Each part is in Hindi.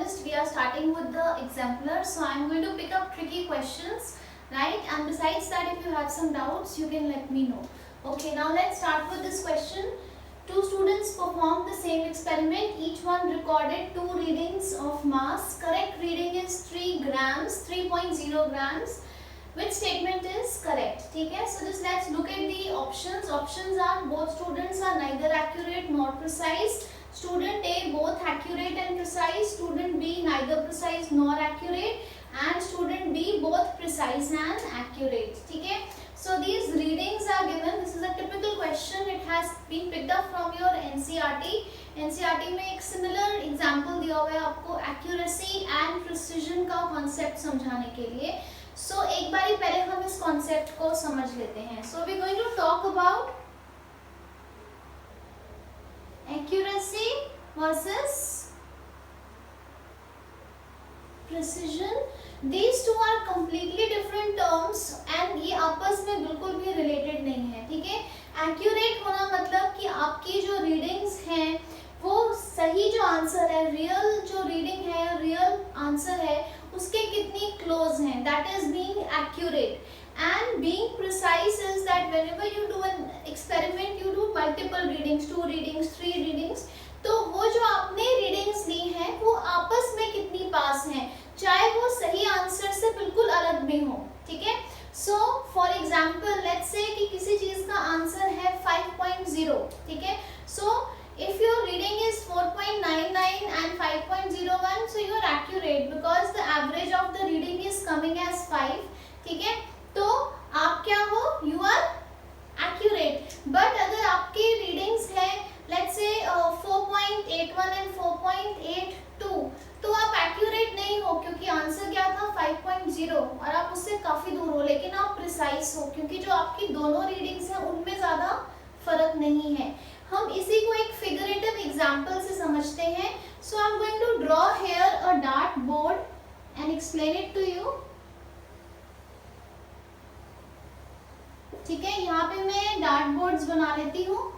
promised, we are starting with the exemplar. So I am going to pick up tricky questions, right? And besides that, if you have some doubts, you can let me know. Okay, now let's start with this question. Two students performed the same experiment. Each one recorded 2 readings of mass. Correct reading is 3 grams, 3.0 grams. Which statement is correct? ठीक है, so just let's look at the options. Options are both students are neither accurate nor precise. Student A both accurate and precise. Student B neither precise nor accurate. And student B both precise and accurate. ठीक है, so these readings are given. This is a typical question. It has been picked up from your NCERT. NCERT में एक similar example दिया हुआ है आपको accuracy and precision का concept समझाने के लिए. So एक बारी पहले हम इस कॉन्सेप्ट को समझ लेते हैं. So we are going to talk about accuracy versus precision. These two are completely different terms and ये आपस में बिल्कुल भी related नहीं है. ठीक है, accurate होना मतलब कि आपकी जो readings हैं वो सही जो आंसर है, रियल जो रीडिंग है, रियल आंसर है, उसके कितनी क्लोज हैं, that is being accurate. And being precise is that whenever you do an experiment you do multiple readings, 2 readings, 3 readings, तो वो जो आपने रीडिंग्स ली हैं वो आपस में कितनी पास हैं, चाहे वो सही आंसर से बिल्कुल अलग भी हो. ठीक है, सो फॉर एग्जाम्पल लेट्स से कि किसी चीज का आंसर है 5.0. ठीक है, सो if your reading is 4.99 and 5.01, so you are accurate because the average of the reading is coming as 5. ठीक है, तो आप क्या हो, you are accurate. But अगर आपकी readings है let's say 4.81 and 4.82, तो आप accurate नहीं हो क्योंकि आंसर क्या था 5.0 और आप उससे काफी दूर हो, लेकिन आप precise हो क्योंकि जो आपकी दोनों readings हैं उनमें ज्यादा फर्क नहीं है. हम इसी को एक फिगरेटिव एग्जाम्पल से समझते हैं. So I am going to draw here a dart board and explain it to you. ठीक है, यहाँ पे मैं डार्ट बोर्ड्स बना लेती हूँ.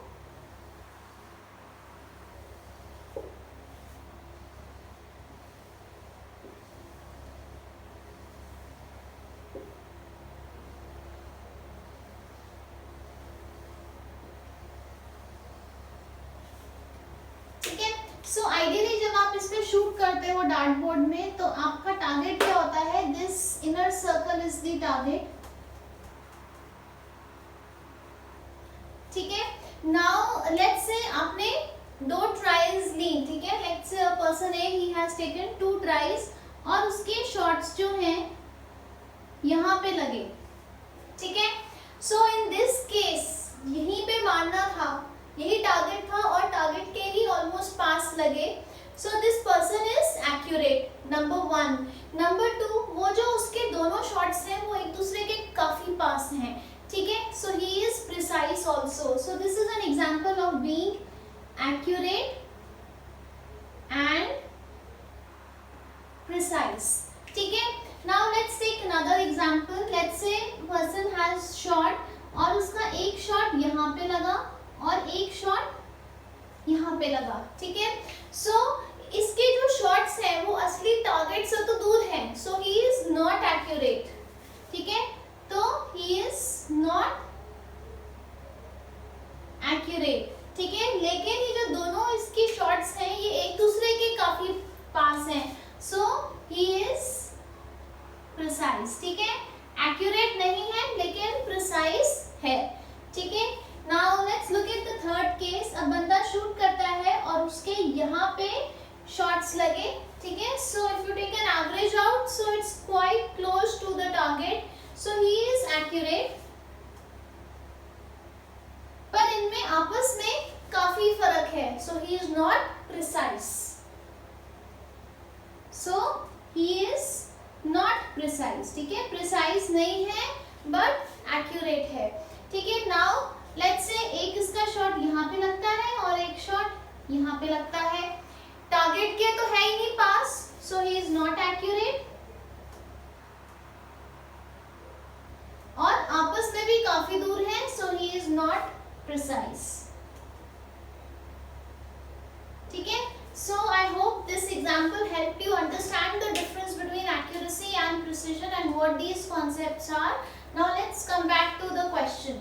सो आइडियली जब आप इस पे शूट करते हो डार्ट बोर्ड में, तो आपका टारगेट क्या होता है, this inner circle is the target. ठीक है, नाउ लेट्स से आपने 2 ट्राइज ली. ठीक है, let's say a person A he has taken 2 tries और उसके शॉट्स जो हैं यहाँ पे लगे. ठीक है, सो इन दिस केस यहीं पे मारना था, यही टारगेट था और टारगेट के ही ऑलमोस्ट पास लगे. So this person is accurate, number 1. Number 2, वो जो उसके दोनों शॉट्स हैं वो एक दूसरे के काफी पास हैं. ठीक है, so he is precise also. So this is an example of being accurate and precise. ठीक है, now let's take another example. Let's say person has shot और उसका एक शॉट यहाँ पे लगा और एक शॉट यहाँ पे लगा. ठीक है, सो इसके जो शॉट्स हैं वो असली टारगेट से तो दूर हैं. सो ही इज नॉट एक्यूरेट. ठीक है, तो ही इज नॉट एक्यूरेट. ठीक है, लेकिन ये जो दोनों इसकी शॉट्स हैं ये एक दूसरे के काफी पास हैं. सो ही इज प्रिसाइज. ठीक है, एक्यूरेट नहीं है लेकिन प्रिसाइज है. ठीक है, now let's look at the third case. अब बंदा शूट करता है और उसके यहाँ पे शॉट्स लगे. ठीक है, so if you take an average out, so it's quite close to the target. So he is accurate. पर इनमें आपस में काफी फर्क है. So he is not precise. So he is not precise. ठीक है, प्रिसाइज नहीं है बट एक्यूरेट है. ठीक है, नाउ लेट्स से एक इसका शॉट यहाँ पे लगता है और एक शॉट यहाँ पे लगता है. टारगेट के तो है ही नहीं पास, so he is not accurate. और आपस में भी काफी दूर है, so he is not precise. ठीक है, so I hope this example helped you understand the difference between accuracy and precision and what these concepts are. Now let's come back to the question.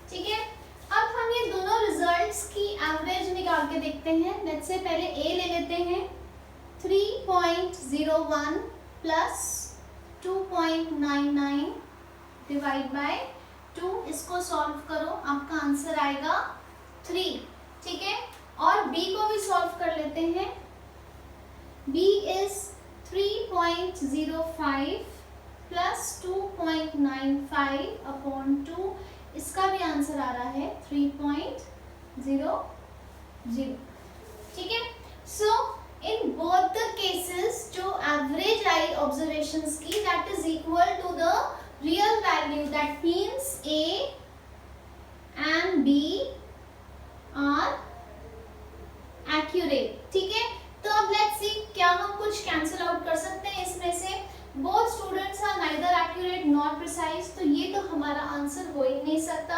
ठीक है, अब हम ये दोनों रिजल्ट्स की एवरेज निकाल के देखते हैं. लेट्स से पहले ए ले लेते हैं. 3.01 प्लस 2.99 डिवाइड बाय 2. इसको सॉल्व करो, आपका आंसर आएगा 3. ठीक है, और बी को भी सॉल्व कर लेते हैं. B is 3.05 plus 2.95 upon 2. इसका भी आंसर आ रहा है 3.00. ठीक है, so in both the cases जो एवरेज आई ऑब्जर्वेशंस की that is equal to the real value. That means A and B are accurate. ठीक है, तो अब लेट्स सी क्या हम कुछ कैंसिल आउट कर सकते हैं इसमें से. Both students are neither accurate nor precise, तो ये तो हमारा आंसर हो ही नहीं सकता.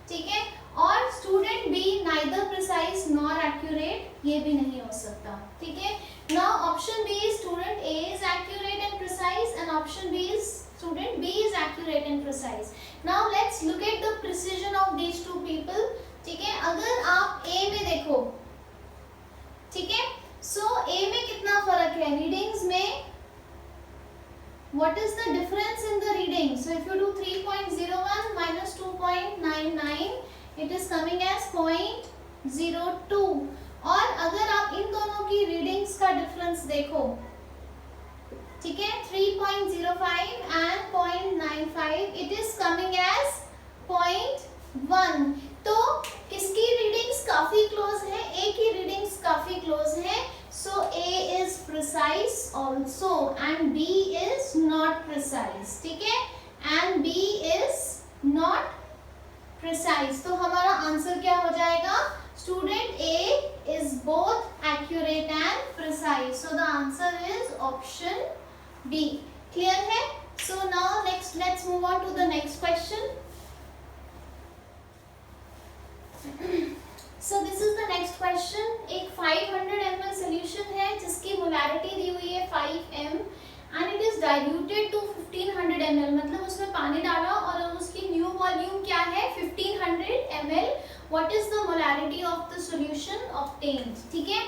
ठीक है, और student B neither precise nor accurate, ये भी नहीं हो सकता. ठीक है, now option B is student A is accurate and precise and option B is student B is accurate and precise. Now let's look at the precision of these two people. ठीक है, अगर आप ए में देखो, ठीक है, सो ए में कितना फर्क है रीडिंग्स में. What is the difference in the reading? So if you do 3.01 minus 2.99, it is coming as 0.02. और अगर आप इन दोनों की रीडिंग्स का डिफरेंस देखो, ठीक है, 3.05 and 0.95, it is coming as 0.1. तो किसकी रीडिंग्स काफी क्लोज है? ए की रीडिंग्स काफी क्लोज है. So A is precise also and B is not precise. ठीक है, and B is not precise. तो हमारा आंसर क्या हो जाएगा? Student A is both accurate and precise. So the answer is option B. Clear है? So now next let's move on to the next question. So this is the next question. एक 500 ml solution है जिसकी मोलैरिटी दी हुई है 5m and it is diluted to 1500 ml. मतलब उसमें पानी डाला और उसकी न्यू वॉल्यूम क्या है 1500 ml. What is the molarity of the solution obtained? ठीक है,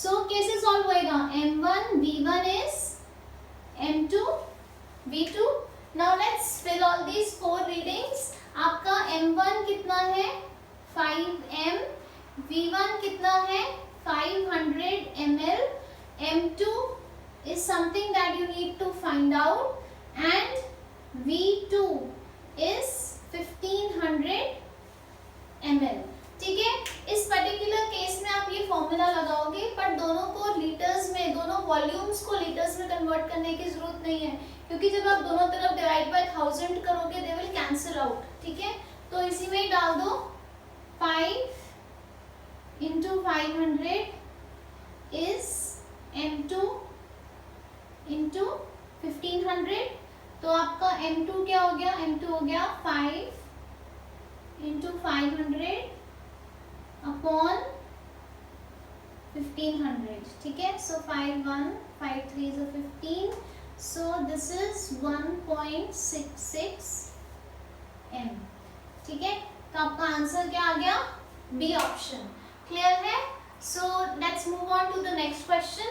so कैसे सॉल्व होएगा? m1 v1 is m2 v2. Now let's fill all these four readings. आपका m1 कितना है 5m, V1 कितना है 500 ml, M2 is something that you need to find out and V2 is 1500 ml. ठीक है, इस पर्टिकुलर केस में आप ये फॉर्मूला लगाओगे पर दोनों को लीटर्स में, दोनों वॉल्यूम्स को लीटर्स में कन्वर्ट करने की जरूरत नहीं है क्योंकि जब आप दोनों तरफ डिवाइड बाय 1000 करोगे दे विल कैंसिल आउट. ठीक है, तो इसी में ही डाल दो 5 into 500 is m2 into 1500. तो आपका m2 क्या हो गया? m2 हो गया 5 into 500 upon 1500. ठीक है, so 5 1 5 3 is a 15. So this is 1.66 m. ठीक है, तो आपका आंसर क्या आ गया? B option. क्लियर है? So let's move on to the next question.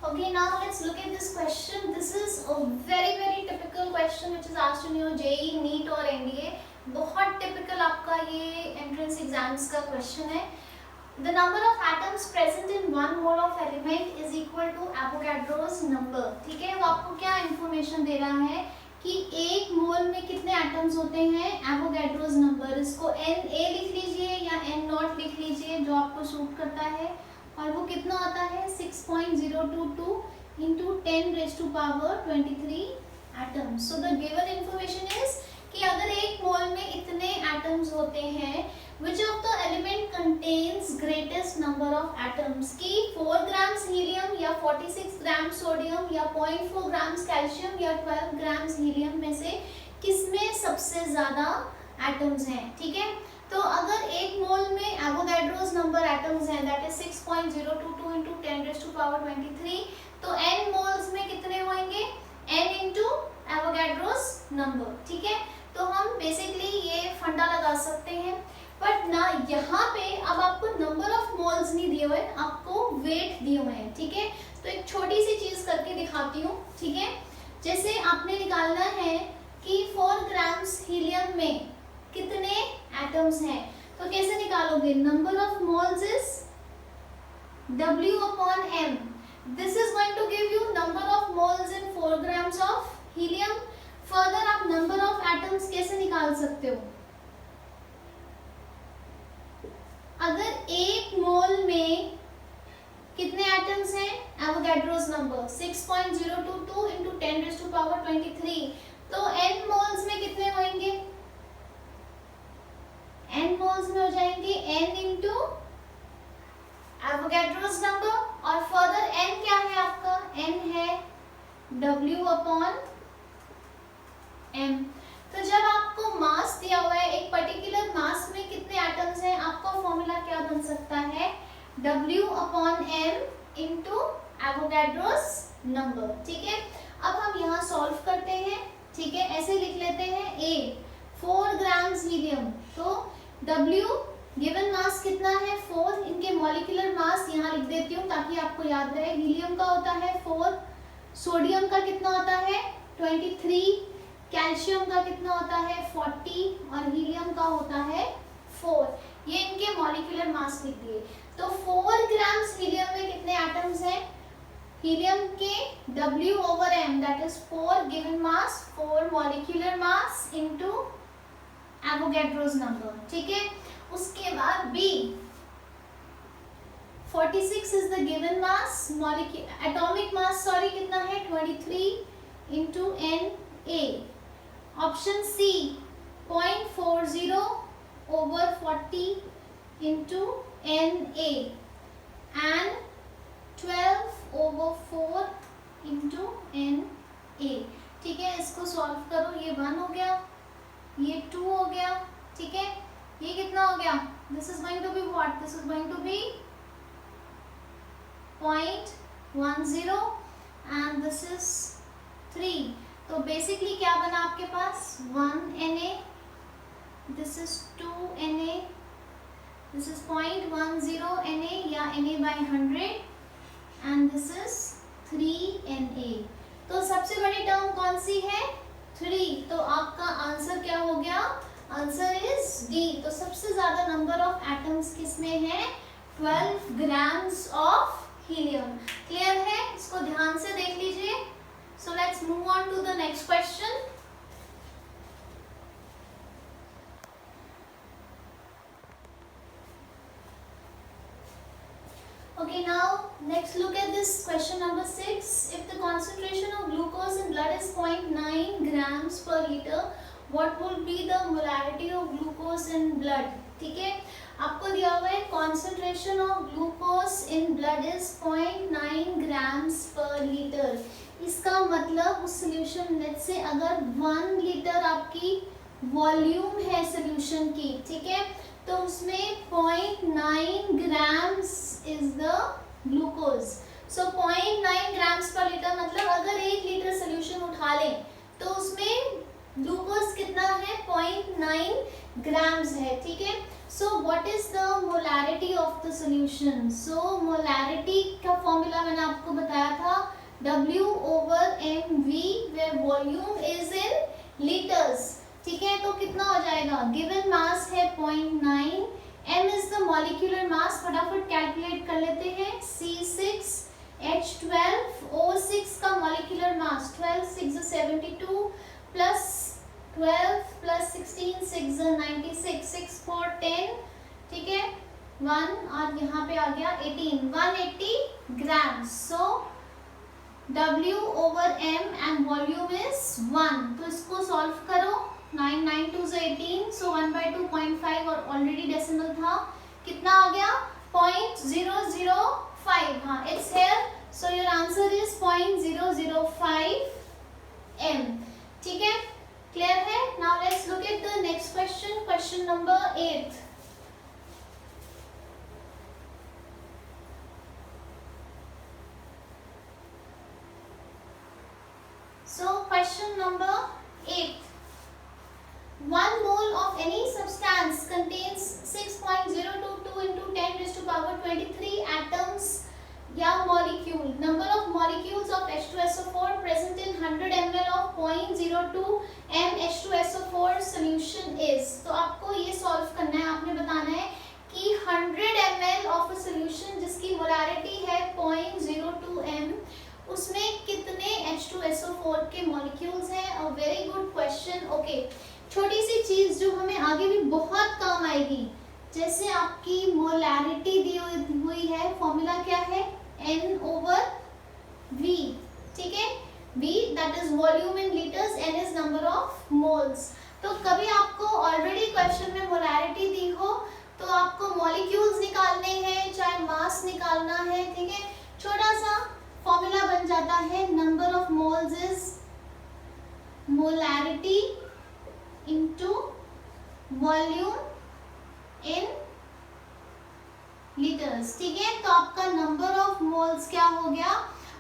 Okay, now let's look at this question. This is a very typical question which is asked in your JEE, NEET और NDA. बहुत typical आपका ये entrance exams का question है. The number of atoms present in one mole of element is equal to Avogadro's number. ठीक है, वो आपको क्या information दे रहा है कि एक मोल में कितने एटम्स होते हैं? Avogadro's number. इसको Na लिख लीजिए या N0 लिख लीजिए जो आपको सूट करता है. और वो कितना आता है 6.022 into 10 raised to power 23 atoms. So the given information is कि अगर एक मोल में इतने एटम्स होते हैं, which of the element contains greatest number of atoms, कि 4 ग्राम्स हीलियम या 46 ग्राम सोडियम या 0.4 ग्राम्स कैल्शियम या 12 ग्राम्स हीलियम में से किसमें सबसे ज्यादा एटम्स हैं। ठीक है, तो अगर एक मोल में एवोगैड्रोस नंबर एटम्स हैं दैट इज 6.022 into 10⁻23, तो n मोल्स में कितने होंगे, n into एवोगैड्रोस नंबर। ठीक है, तो हम बेसिकली ये फंडा लगा सकते हैं, बट ना यहाँ पे अब आपको नंबर ऑफ मोल्स नहीं दिए हुए, आपको वेट दिए हुए हैं। ठीक है, तो एक छोटी सी चीज करके दिखाती हूँ। ठीक है, जैसे आपने निकालना है कि 4 ग्राम्स हीलियम में कितने एटम्स हैं, तो कैसे निकालोगे, number of moles is W/m, this is going to give you number of moles in 4 grams of helium. Further आप नंबर ऑफ एटम्स कैसे निकाल सकते हो, अगर एक मोल में कितने एटम्स हैं, एवोगैड्रोस नंबर 6.022 into 10⁻23, तो n मोल्स में कितने होंगे, n मोल्स में हो जाएंगे n into एवोगैड्रोस नंबर, और फर्दर n क्या है आपका, n है W/m। तो जब आपको मास दिया हुआ है, एक पर्टिकुलर मास में कितने एटम्स हैं, आपका फॉर्मूला क्या बन सकता है, W/m into एवोगैड्रोस नंबर। ठीक है, अब हम यहाँ सॉल्व करते हैं। ठीक है, ऐसे लिख लेते हैं, A 4 ग्राम्स हीलियम, तो W गिवन मास कितना है 4, इनके मॉलिक्यूलर मास यहाँ लिख देती हूँ ताकि आपको याद रहे। हीलियम का होता है 4, सोडियम का कितना होता है 23, कैल्शियम का कितना होता है 40 और हीलियम का होता है 4। ये इनके मॉलिक्यूलर मास लिख दिए। तो 4 ग्राम्स हीलियम में कितने एटम्स हैं, हीलियम के W/m that is 4 given mass, 4 molecular mass into Avogadro's number. ठीक है, उसके बाद B 46 is the given mass, atomic mass sorry कितना है 23 into Na। Option C 0.40 over 40 into Na and 12 over 4 into Na। ठीक है, इसको सॉल्व करो, ये 1 हो गया, ये 2 हो गया। ठीक है, ये कितना हो गया, this is going to be what, this is going to be 0.10 and this is 3। तो बेसिकली क्या बना आपके पास 1 Na, this is 2 Na, this is 0.10 Na या Na/100 and this is 3 Na। तो सबसे बड़ी टर्म कौन सी है 3, तो आपका आंसर क्या हो गया, आंसर इज D। तो सबसे ज्यादा नंबर ऑफ एटम्स किसमें है 12 ग्राम्स ऑफ हीलियम। क्लियर है, इसको ध्यान से देख लीजिए। So let's move on to the next question. Okay, now next look at this question number 6. If the concentration of glucose in blood is 0.9 grams per liter, what will be the molarity of glucose in blood? ठीक है, आपको दिया हुआ है concentration of glucose in blood is 0.9 grams per liter। इसका मतलब उस सोल्यूशन लेट से अगर 1 लीटर आपकी वॉल्यूम है सोल्यूशन की, ठीक है, तो उसमें 0.9 grams is the glucose. So 0.9 grams पर लीटर मतलब अगर 1 लीटर सोल्यूशन उठा लें तो उसमें ग्लूकोज कितना है 0.9 ग्राम्स है। ठीक है, so what is the molarity of the solution. So molarity का फॉर्मूला मैंने आपको बताया था W/mv where volume is in liters। ठीक है, तो कितना हो जाएगा, गिवन मास है 0.9, m इज द मॉलिक्यूलर मास, फटाफट कैलकुलेट कर लेते हैं, C6H12O6 का मॉलिक्यूलर मास 12 6 72 प्लस 12 प्लस 16 6 96 6 4 10। ठीक है, 1 और यहाँ पे आ गया 18, 180 grams. So W/m and volume is 1। तो इसको सॉल्व करो, 9 9 2 से 18, सो 1/2 0.5 और ऑलरेडी डेसिमल था, कितना आ गया 0.005. हाँ, it's here, so your answer is 0.005 m. ठीक है, क्लियर है. Now let's look at the next question, question number 8. So question number 8. 1 mole of any substance contains 6.022 into 10 raised to power 23 atoms या molecule. Number of molecules of H2SO4 present in 100 ml of 0.02 m H2SO4 solution is. तो आपको ये सॉल्व करना है, आपने बताना है कि 100 ml of a solution जिसकी मोलारिटी है 0.02 m, उसमें कितने H2SO4 के मॉलिक्यूल्स हैं. A very good question. Okay, छोटी सी चीज जो हमें आगे भी बहुत काम आएगी, जैसे आपकी मोलैरिटी दी हुई है, फॉर्मूला क्या है N/V. ठीक है, V that is volume in litres, N is number of moles. तो कभी आपको ऑलरेडी क्वेश्चन में मोलैरिटी दी हो तो आपको मॉलिक्यूल्स निकालने हैं, चाहे मास निकालना है. ठीक है, छोटा सा फॉर्मूला बन जाता है, number of moles is molarity into volume in litres. ठीक है, तो आपका नंबर ऑफ मोल्स क्या हो गया.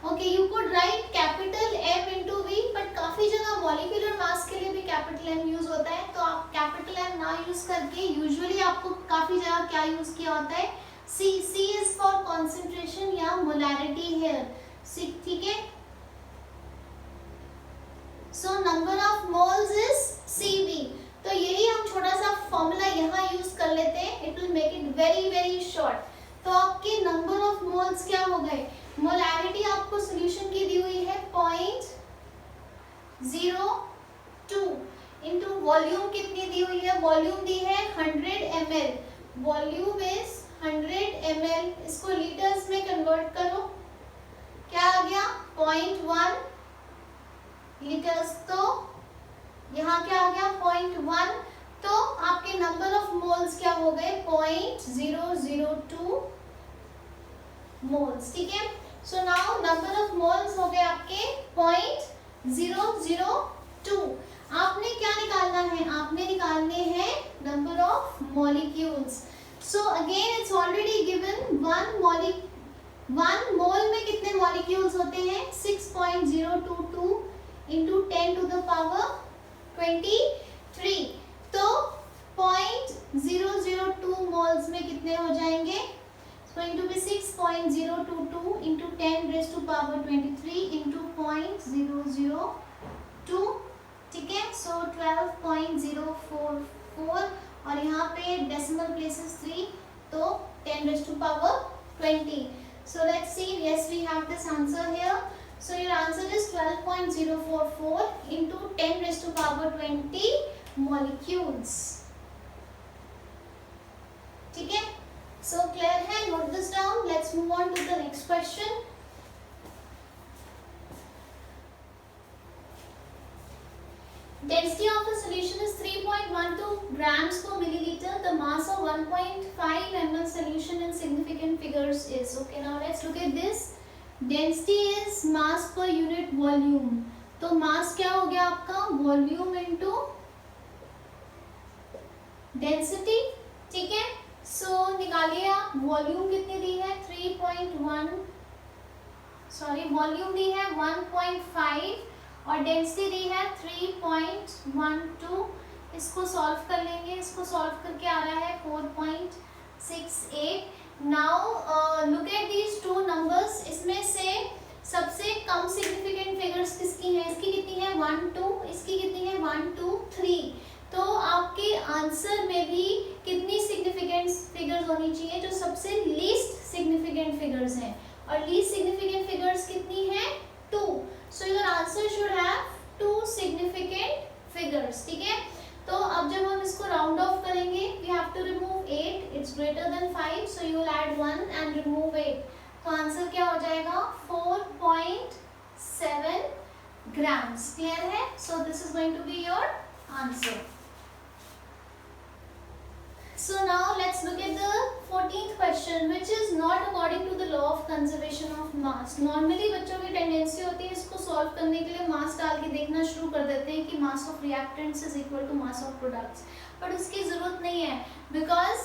Okay, you could write capital M into V, but काफी जगह मॉलिक्यूलर मास के लिए भी कैपिटल M यूज होता है, तो आप कैपिटल M ना यूज करके यूजुअली आपको काफी जगह क्या यूज किया होता है, C इज फॉर कॉन्सेंट्रेशन या मोलैरिटी हियर. ठीक है, so number of moles is CV. तो यही हम छोटा सा फॉर्मूला यहाँ यूज कर लेते हैं, it will make it very very short. तो आपके नंबर ऑफ मोल्स क्या हो गए, मोलैरिटी आपको सॉल्यूशन की दी हुई है 0.02 इनटू वॉल्यूम कितनी दी हुई है, वॉल्यूम दी है 100 ml, वॉल्यूम इज 100 ml. इसको लीटर्स में कन्वर्ट करो, क्या आ गया 0.1 लीटर्स. तो यहाँ क्या आ गया 0.1, तो आपके नंबर ऑफ मोल्स क्या हो गए 0.002 मोल्स. ठीक है, so now number of moles हो गए आपके 0.002. आपने क्या निकालना है, आपने निकालने हैं number of molecules. So again it's already given, 1 मोल में कितने मॉलिक्यूल्स होते हैं 6.022 इंटू 10 टू द पावर 23. तो 0.002 मोल्स में कितने हो जाएंगे, it's going to be 6.022 into 10 raised to power 23 into 0.002. ठीक है, सो 12.044 और यहाँ पे डेसिमल प्लेसेस 3, तो 10 raised to power 20. So let's see, yes we have this answer here. So your answer is 12.044 into 10 raised to power 20 molecules. ठीक है, so clear है, note this down. Let's move on to the next question. Density of a solution is 3.12 grams per milliliter. The mass of 1.5 ml solution in significant figures is. Okay, now let's look at this. Density is mass per unit volume. तो mass क्या हो गया आपका, वॉल्यूम इनटू डेंसिटी. ठीक है, सो निकालिए आप, वॉल्यूम कितनी दी है 3.1, सॉरी वॉल्यूम दी है 1.5 और डेंसिटी दी है 3.12. इसको सॉल्व कर लेंगे, इसको सॉल्व करके आ रहा है 4.68. Now look at these two numbers. इसमें से सबसे कम सिग्निफिकेंट फिगर्स किसकी हैं, इसकी कितनी है 1 2, इसकी कितनी है 1 2 3. तो आपके आंसर में भी कितनी सिग्निफिकेंट फिगर्स होनी चाहिए, जो सबसे लीस्ट सिग्निफिकेंट फिगर्स हैं, और लीस्ट सिग्निफिकेंट फिगर्स कितनी है 2. So your answer should have 2 significant figures. ठीक है, तो अब जब हम इसको राउंड ऑफ करेंगे, we have to remove 8, it's greater than 5, so you will add 1 and remove 8. तो आंसर क्या हो जाएगा 4.7 grams. क्लियर है, so this is going to be your answer. So now let's look at the 14th question, which is not according to the law of conservation of mass. Normally बच्चों की टेंडेंसी होती है इसको सॉल्व करने के लिए मास डाल के देखना शुरू कर देते हैं कि mass of reactants is equal to mass of products, but उसकी जरूरत नहीं है, because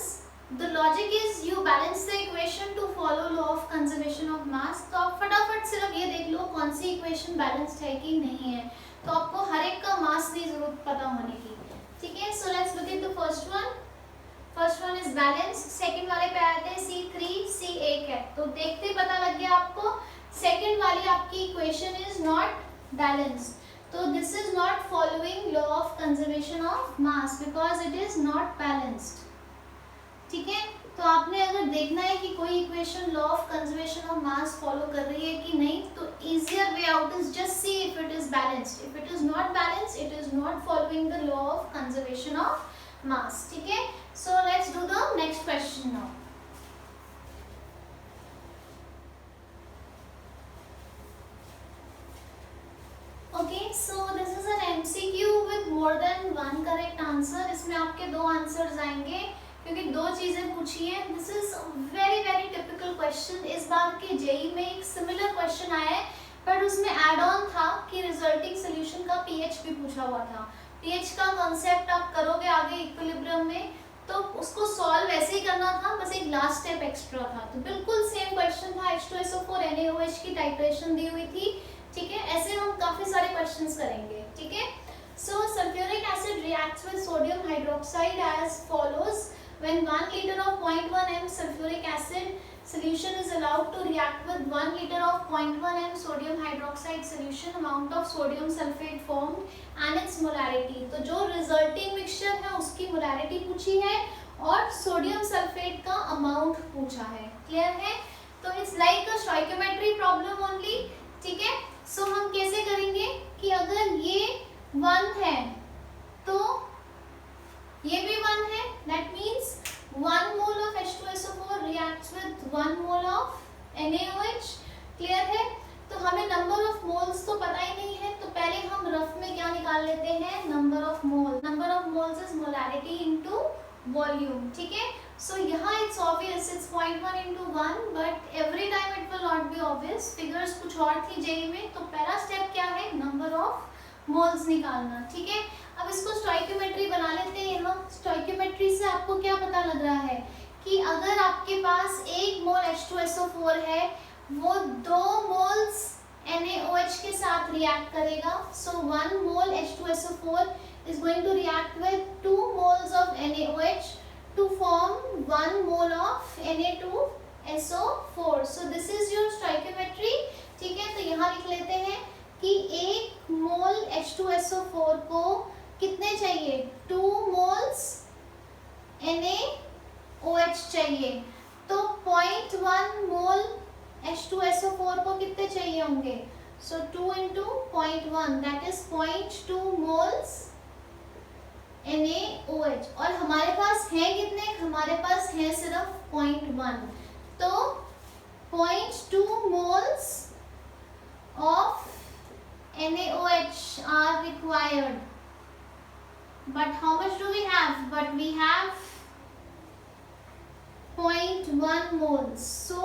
the logic is you balance the equation to follow law of conservation of mass. तो आप फटाफट सिर्फ ये देख लो कौन सी इक्वेशन बैलेंस्ड है कि नहीं है. तो आपको हर एक का मास की जरूरत पता होने की. ठीक है, so let's look at the first one. First one is balance. Second वाले पे आते हैं C3 C1 है, तो देखते ही पता लग गया आपको सेकंड वाली आपकी इक्वेशन इज नॉट बैलेंस्ड. तो this is not following law of conservation of mass because it is not balanced. ठीक है, तो आपने अगर देखना है कि कोई equation law of conservation of mass follow कर रही है कि नहीं, तो easier way out is just see if it is balanced. If it is not balanced, it is not following the law of conservation of मास. ठीक है, so let's do the next question now. Okay, so this is an MCQ with more than one correct answer. इसमें आपके दो आंसर्स आएंगे क्योंकि दो चीजें पूछी है. This is very very typical question. इस बार के जेई में एक सिमिलर क्वेश्चन आया है, पर उसमें एड ऑन था कि रिजल्टिंग सोल्यूशन का पीएच भी पूछा हुआ था. पीएच का कॉन्सेप्ट आप करोगे आगे इक्विलिब्रियम में, तो उसको सॉल्व ऐसे ही करना था, बस एक लास्ट स्टेप एक्स्ट्रा था. तो बिल्कुल सेम क्वेश्चन था. H2SO4 NaOH की टाइट्रेशन दी हुई थी. ठीक है, ऐसे हम काफी सारे क्वेश्चंस करेंगे. ठीक है, so sulphuric acid reacts with sodium hydroxide as follows. When 1 liter of 0.1 m sulfuric acid solution is allowed to react with 1 liter of 0.1 m sodium hydroxide solution, amount of sodium sulfate formed and its molarity. तो जो रिजल्टिंग मिक्सचर है उसकी मोलारिटी पूछी है और सोडियम सल्फेट का अमाउंट पूछा है. क्लियर है? तो it's like a stoichiometry problem only. ठीक है, सो हम कैसे करेंगे कि अगर ये 1 है तो ये भी 1 है, that means 1 mole of H2SO4 reacts with 1 mole of NaOH. Clear है? तो हमें नंबर ऑफ मोल्स तो पता ही नहीं है, तो पहले हम रफ में क्या निकाल लेते हैं, number of mole. Number of moles is molarity into volume. ठीक है, सो यहाँ it's obvious, it's 0.1 into 1, but every time it will not be obvious. Figures कुछ और थी जेई में, तो पहला स्टेप क्या है, नंबर ऑफ मोल्स निकालना. ठीक है, अब इसको स्टोइकियोमेट्री बना लेते हैं. यहाँ स्टोइकियोमेट्री से आपको क्या पता लग रहा है कि अगर आपके पास 1 मोल H2SO4 है, वो 2 मोल्स NaOH के साथ रिएक्ट करेगा. सो 1 मोल H2SO4 is going to react with 2 moles of NaOH to form 1 mole of Na2SO4. So this is your stoichiometry. ठीक है, तो यहाँ लिख लेते हैं कि 1 मोल H2SO4 को कितने चाहिए, 2 मोल्स NaOH चाहिए. तो 0.1 मोल H2SO4 को कितने चाहिए होंगे, सो 2 into 0.1 that is 0.2 moles NaOH. और हमारे पास है कितने, हमारे पास है सिर्फ 0.1. तो 0.2 moles of NaOH are required. But how much do we have? But we have 0.1 moles. So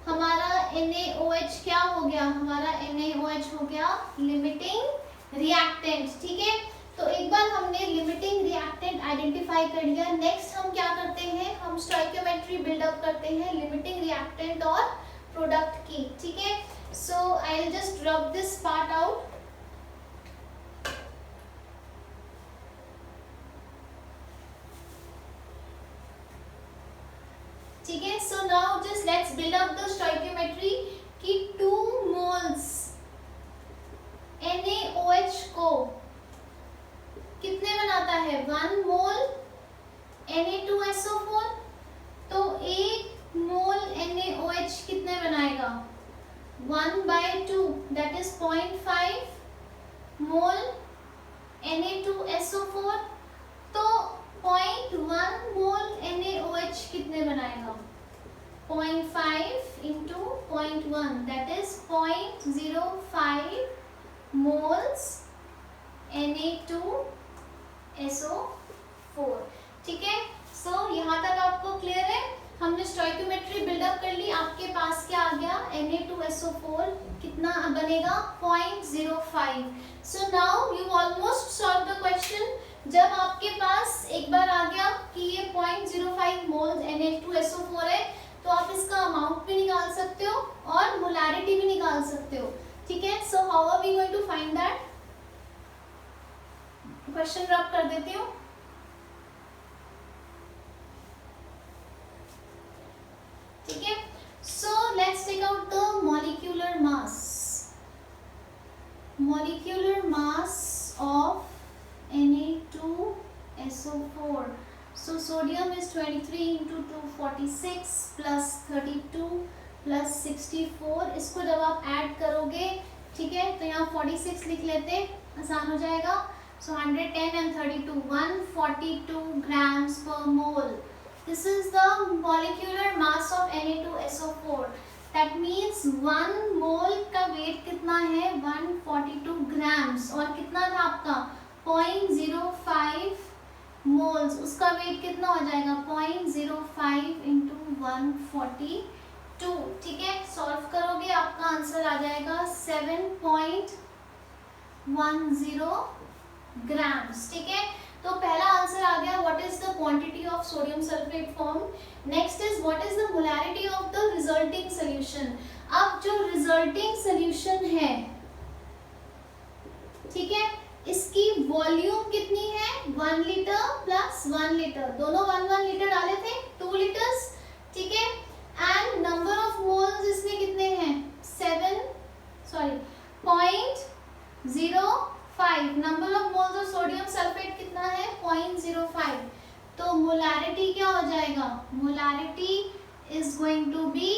हमारा NaOH क्या हो गया, हमारा NaOH हो गया लिमिटिंग रिएक्टेंट. ठीक है, तो एक बार हमने लिमिटिंग रिएक्टेंट आइडेंटिफाई कर लिया. नेक्स्ट हम क्या करते हैं, हम स्टोइकियोमेट्री बिल्डअप करते हैं लिमिटिंग रिएक्टेंट और प्रोडक्ट की. ठीक है, so I'll just rub this part out. ठीक है, so now just let's build up the stoichiometry कि 2 moles NaOH को कितने बनाता है, 1 मोल Na2SO4. तो 1 मोल NaOH कितने बनाएगा, 1/2 दैट इज 0.5 मोल Na2SO4. तो 0.1 मोल NaOH कितने बनाएगा, 0.5 into 0.1 that is 0.05 moles Na2 SO4। ठीक है, सो यहाँ तक आपको क्लियर है। हमने स्टोइकियोमेट्री बिल्डअप कर ली, आपके पास क्या आ गया, Na2SO4 कितना बनेगा 0.05। So now you almost solve the question. जब आपके पास एक बार आ गया कि ये 0.05 मोल्स Na2SO4 है, तो आप इसका अमाउंट भी निकाल सकते हो और मोलैरिटी भी निकाल सकते हो। ठीक है, so how are we going to find that? Question rub कर देती हूँ। ठीक है, so let's take out the molecular mass. Molecular mass of Na2SO4. So sodium is 23 into 246 plus 32 plus 64। इसको जब आप ऐड करोगे, ठीक है, तो यहाँ 46 लिख लेते, आसान हो जाएगा। So 110 and 32, 142 grams per mole. This is the molecular mass of Na2SO4. That means 1 mole का वेट कितना है, 142 grams। और कितना था आपका 0.05 मोल्स, उसका वेट कितना हो जाएगा 0.05 इंटू 142। ठीक है, सॉल्व करोगे आपका आंसर आ जाएगा 7.10 ग्राम्स। ठीक है, तो पहला आंसर आ गया what is the quantity of sodium sulphate form. Next is what is the molarity of the resulting solution. अब जो रिजल्टिंग सोल्यूशन है, ठीक है, इसकी वॉल्यूम कितनी है, 1 लीटर प्लस 1 लीटर, दोनों 1 लीटर डाले थे, 2 लीटर्स। ठीक है, एंड नंबर ऑफ मोल्स इसमें कितने हैं, 0.05। Number of moles of sodium sulphate कितना है 0.05। तो मोलैरिटी क्या हो जाएगा, molarity is going to be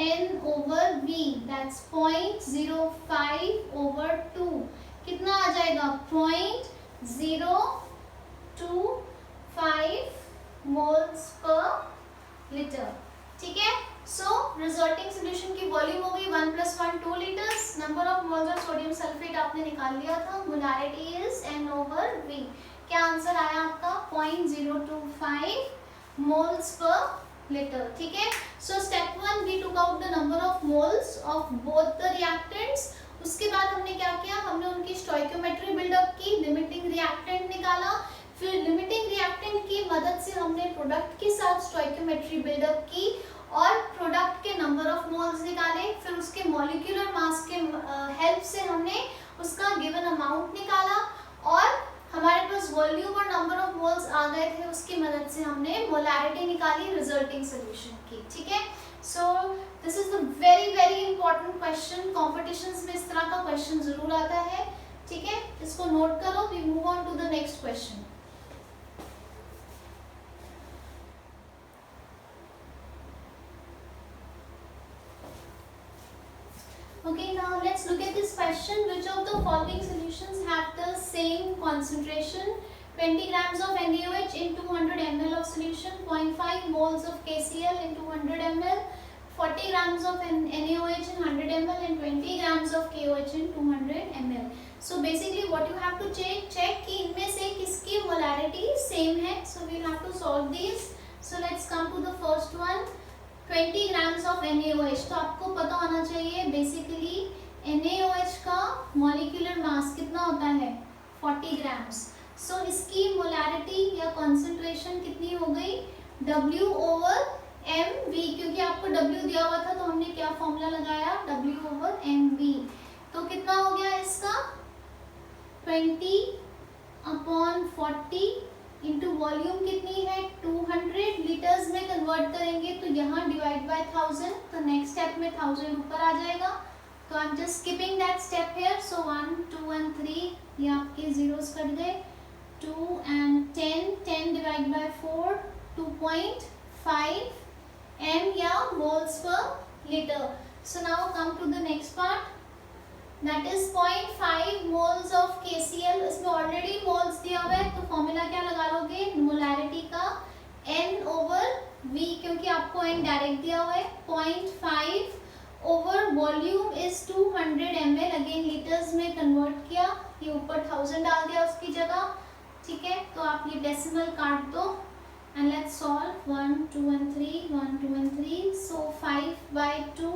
N/V, that's 0.05/2। कितना आ जाएगा 0.025 मोल्स पर लीटर। ठीक है, सो रिजल्टिंग सोल्यूशन की वॉल्यूम हो गई 1 + 1 2 litres. Number of moles of sodium sulphate आपने निकाल लिया था, मोलैरिटी इज N/V। क्या आंसर आया आपका 0.025 मोल्स पर लीटर। ठीक है, so step 1 we took out the number of moles of both the reactants. उसके बाद हमने क्या किया, हमने उनकी स्टोइकियोमेट्री बिल्डअप की, लिमिटिंग रिएक्टेंट निकाला, फिर लिमिटिंग रिएक्टेंट की मदद से हमने प्रोडक्ट के साथ स्टोइकियोमेट्री बिल्डअप की और प्रोडक्ट के नंबर ऑफ मोल्स निकाले, फिर उसके मॉलिक्यूलर मास के हेल्प से हमने उसका गिवन अमाउंट निकाला और हमारे पास वॉल्यूम और नंबर ऑफ मोल्स आ गए थे, उसकी मदद से हमने मोलैरिटी निकाली रिजल्टिंग सोल्यूशन की। ठीक है, so this is the very important question. Competitions में इस तरह का क्वेश्चन जरूर आता है। ठीक है, इसको नोट करो। We move on to the next question. Okay, now let's look at this question. Which of the following solutions have the same concentration? 20 grams of NaOH in 200 ml of solution, 0.5 moles of KCl in 200 ml, 40 grams of NaOH in 100 ml and 20 grams of KOH in 200 ml. So basically what you have to check कि इनमें से किसकी molarity same है. So we'll have to solve these. So let's come to the first one. 20 grams of NaOH. तो आपको पता होना चाहिए बेसिकली NaOH का मॉलिक्यूलर मास कितना होता है 40 ग्राम्स। सो इसकी मोलैरिटी या कॉन्सेंट्रेशन कितनी हो गई W/mV, क्योंकि आपको W दिया हुआ था तो हमने क्या फॉर्मूला लगाया W/mV। तो कितना हो गया इसका 20/40 इंटू वॉल्यूम कितनी है 200 लीटर्स में कन्वर्ट करेंगे तो यहाँ डिवाइड बाय 1000, तो नेक्स्ट स्टेप में 1000 ऊपर आ जाएगा। तो I am just skipping that step here. So 1 2 and 3 ये आपके जीरोस कट गए, 2 and 10 डिवाइड बाय 4 2.5 m या मोल्स पर litre. So now come to the next part, that is 0.5 moles of KCl। इसमें ऑलरेडी मोल्स दिया हुआ है तो फॉर्मूला क्या लगा लोगे मोलैरिटी का N/V, क्योंकि आपको N डायरेक्ट दिया हुआ है। 0.5 over volume is 200 ml, again litres में कन्वर्ट किया, ये ऊपर 1000 डाल दिया उसकी जगह, ठीक है, तो आप ये डेसिमल काट दो and let's solve 1 2 and 3 1 2 and 3 so 5/2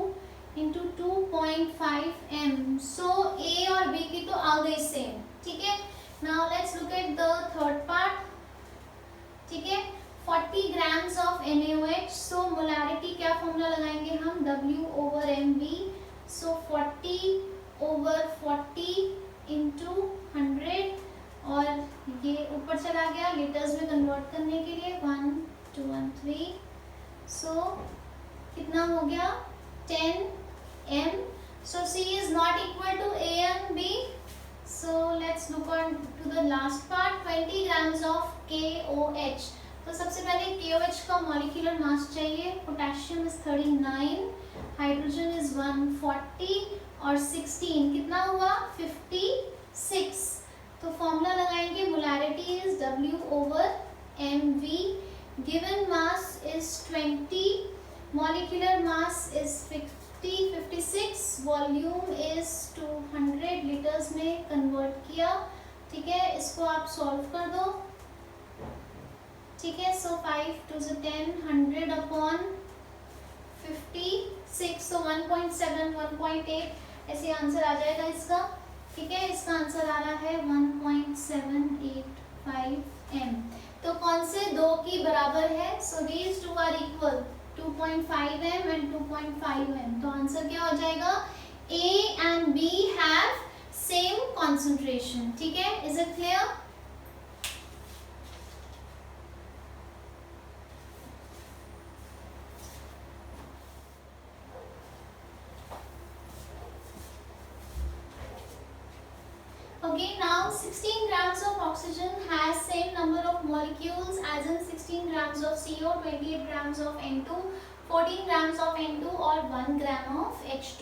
into 2.5 m सो ए और बी की तो आ गई सेम, ठीक है। Now let's look at the third part, ठीक है। 40 grams of NaOH, so molarity क्या फॉर्मूला लगाएंगे हम, W/mv, सो 40/40 into 100 और ये ऊपर चला गया लीटर्स में कन्वर्ट करने के लिए 1 2 and 3 सो कितना हो गया 10 m, so C is not equal to A and B, so let's look on to the last part, 20 grams of KOH। तो सबसे पहले KOH का मॉलिक्यूलर मास चाहिए, पोटेशियम इज 39, हाइड्रोजन इज 140 और 16 कितना हुआ 56। तो फॉर्मूला लगाएंगे, molarity is W/mv, given mass is 20, molecular mass is 56, volume is 200, litres में कन्वर्ट किया, ठीक है। इसको आप सॉल्व कर दो, ठीक है। सो 5 2 10 100 अपॉन 56, सो 1.7 1.8 ऐसे आंसर आ जाएगा इसका, ठीक है। इसका आंसर आ रहा है 1.785 m। तो कौन से दो की बराबर है, so these two are equal 2.5 m and 2.5 m। तो आंसर क्या हो जाएगा, A and B have same concentration, ठीक है। Is it clear? Okay, now 16 grams of oxygen has same number of molecules as in 16 grams of CO, 28 grams of N2, 14 grams of N2 और 1 gram of H2,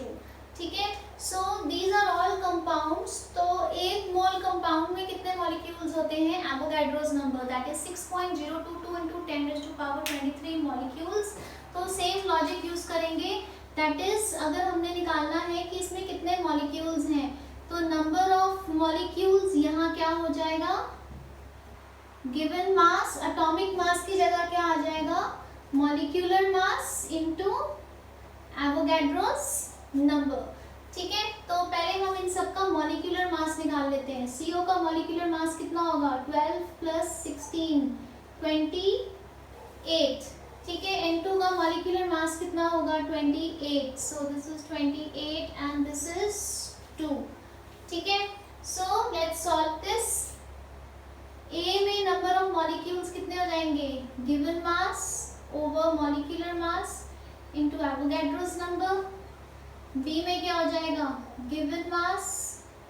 ठीक है। So these are all compounds। तो एक मोल कंपाउंड में कितने मॉलिक्यूल्स होते हैं, Avogadro's number that is 6.022 into 10⁻23 molecules. तो सेम लॉजिक यूज करेंगे, दैट इज अगर हमने निकालना है कि इसमें कितने मॉलिक्यूल्स हैं, तो नंबर ऑफ मॉलिक्यूल्स यहाँ क्या हो जाएगा, गिवन मास, एटॉमिक मास की जगह क्या आ जाएगा, molecular mass into Avogadro's number, ठीक है। तो पहले हम इन सब का मॉलिक्यूलर मास निकाल लेते हैं। CO का मॉलिक्यूलर मास कितना होगा, 12 + 16 28, ठीक है। N2 का मॉलिक्यूलर मास कितना होगा, 28, सो this is 28 and this is 2, ठीक है। So let's solve this. A में नंबर ऑफ मॉलिक्यूल्स कितने हो जाएंगे, given mass over molecular mass into Avogadro's number. B में क्या हो जाएगा, given mass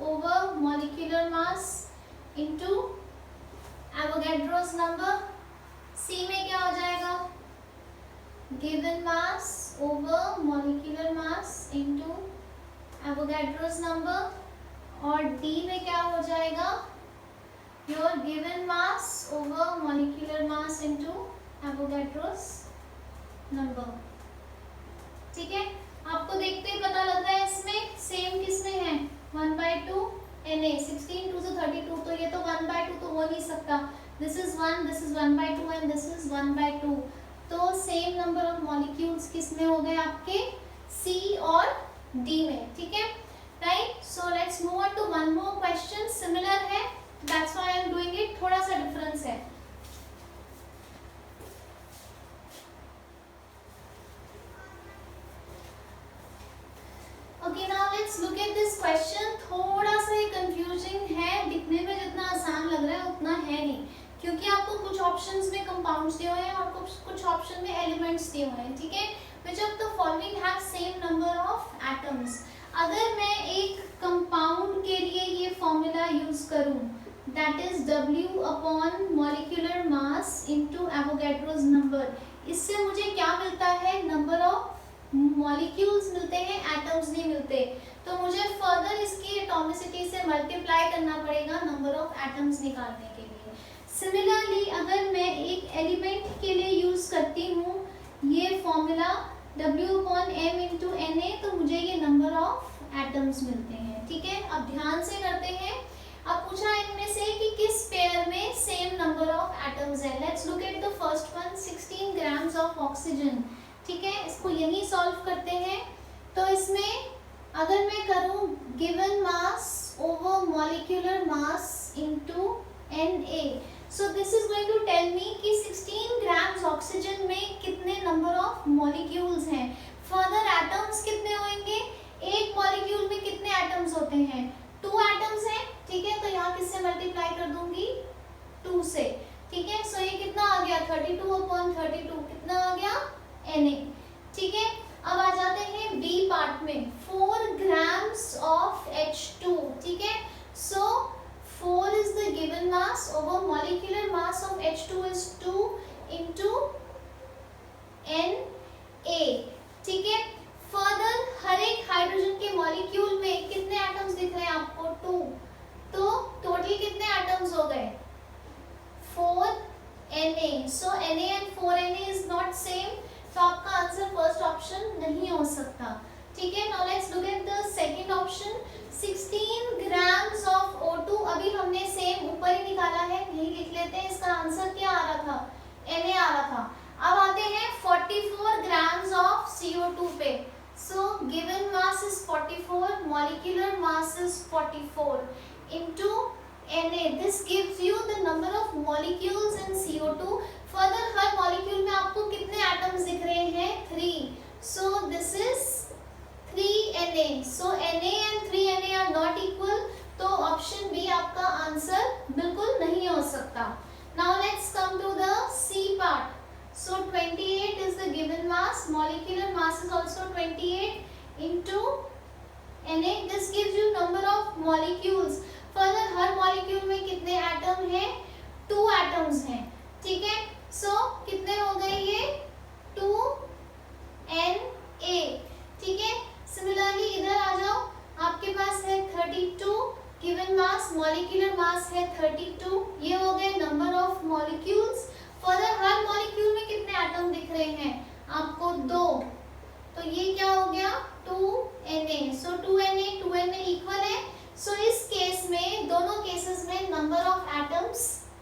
over molecular mass into Avogadro's number. C में क्या हो जाएगा, given mass over molecular mass into Avogadro's number. और D में क्या हो जाएगा, your given mass over molecular mass into Avogadro's number, ठीक है। आपको देखते ही पता लग रहा है इसमें सेम किसमें है, 1/2 Na, 16 2 से 32, तो ये तो 1/2 तो हो नहीं सकता, this is 1, this is 1/2 and this is 1/2। तो सेम नंबर ऑफ मॉलिक्यूल्स किसमें हो गए आपके, C और D में, ठीक है, right. So let's move on to one more question, similar है, that's why I am doing it, थोड़ा सा डिफरेंस है। Okay, now let's look at this question. थोड़ा सा ये कंफ्यूजिंग है, दिखने में जितना आसान लग रहा है उतना है नहीं, क्योंकि आपको कुछ ऑप्शंस में कंपाउंड्स दिए हुए हैं और कुछ ऑप्शन में एलिमेंट्स दिए हुए हैं, ठीक है। Which of the following have same number of atoms. अगर मैं एक कंपाउंड के लिए ये फॉर्मूला यूज करूं, that is W upon molecular mass into Avogadro's number, इससे मुझे क्या मिलता है, नंबर ऑफ मॉलिक्यूल्स मिलते हैं, एटम्स नहीं मिलते। तो मुझे फर्दर इसकी एटॉमिसिटी से मल्टीप्लाई करना पड़ेगा नंबर ऑफ एटम्स निकालने के लिए। सिमिलरली अगर मैं एक एलिमेंट के लिए यूज करती हूँ ये फॉर्मूला W/m इंटू Na, तो मुझे ये नंबर ऑफ एटम्स मिलते हैं, ठीक है। अब ध्यान से करते हैं। अब पूछा इनमें से कि किस पेयर में ऑक्सीजन, ठीक है, इसको यही सॉल्व करते हैं। तो इसमें अगर मैं करूं given mass over molecular mass into Na, so this is going to tell me कि 16 ग्राम्स ऑक्सीजन में कितने नंबर ऑफ मॉलिक्यूल्स हैं। फर्दर एटम्स कितने होंगे, एक मॉलिक्यूल में कितने एटम्स होते हैं, 2 एटम्स हैं, ठीक है, तो यहाँ किससे मल्टीप्लाई कर दूंगी, 2 से, ठीक है। सो ये कितना आ गया 32/32, कितना आ गया Na, ठीक है। अब आ जाते हैं बी पार्ट में, 4 ग्राम्स ऑफ H2, ठीक है। सो 4 is the given mass over molecular mass of H2 is 2 into Na, ठीक है। फर्दर हर एक हाइड्रोजन के मॉलिक्यूल में कितने एटम्स दिख रहे हैं आपको, 2, तो टोटल कितने एटम्स हो गए, 4 Na, so Na and 4 Na is not same, तो आपका आंसर फर्स्ट ऑप्शन नहीं हो सकता, ठीक है। Now let's look at the second option, 16 grams of O2, अभी हमने सेम ऊपर ही निकाला है, यही लिख लेते हैं। इसका आंसर क्या आ रहा था, Na आ रहा था। अब आते हैं 44 ग्राम्स ऑफ CO2 पे, so given mass is 44, molecular mass is 44 into Na, this gives you the number of molecules in CO2. Further her molecule में आपको कितने एटम्स दिख रहे हैं, 3, so this is 3Na, so Na and 3Na are not equal, तो ऑप्शन बी आपका आंसर बिल्कुल नहीं हो सकता। Now let's come to the C part. So 28 is the given mass, molecular mass is also 28 into Na, this gives you number of molecules. Further her molecule में कितने एटम हैं, 2 एटम्स हैं, ठीक है। सो कितने हो गए ये 2Na, ठीक है। सिमिलरली इधर आ जाओ, आपके पास है 32 गिवन मास, मॉलिक्यूलर मास है 32, ये हो गए number of molecules. Further her molecule में कितने एटम दिख रहे हैं आपको, 2, तो ये क्या हो गया 2Na, सो 2Na इक्वल है। सो इस केस में, दोनों केसेस में नंबर ऑफ एटम्स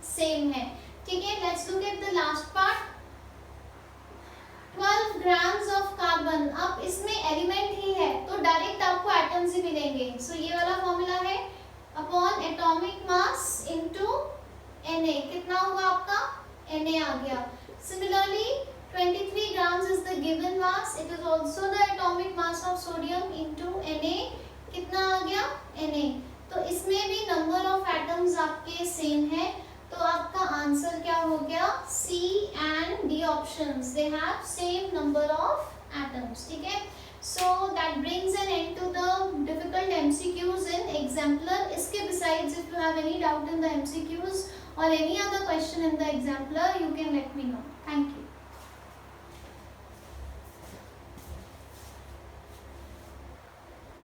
सेम है, ठीक है। Let's look at the last part, 12 grams of carbon. अब इसमें एलिमेंट ही है तो डायरेक्ट आपको एटम्स ही मिलेंगे, सो ये वाला फॉर्मूला है upon atomic mass into Na, कितना होगा आपका Na आ गया। Similarly 23 grams is the given mass, it is also the atomic mass of sodium into Na, कितना आ गया Na, तो इसमें भी नंबर ऑफ एटम्स आपके सेम है, तो आपका आंसर क्या हो गया, C and D options, they have same number of atoms, ठीक है। So that brings an end to the difficult MCQs in exemplar. इसके besides if you have any doubt in the MCQs or any other question in the exemplar, you can let me know. Thank you.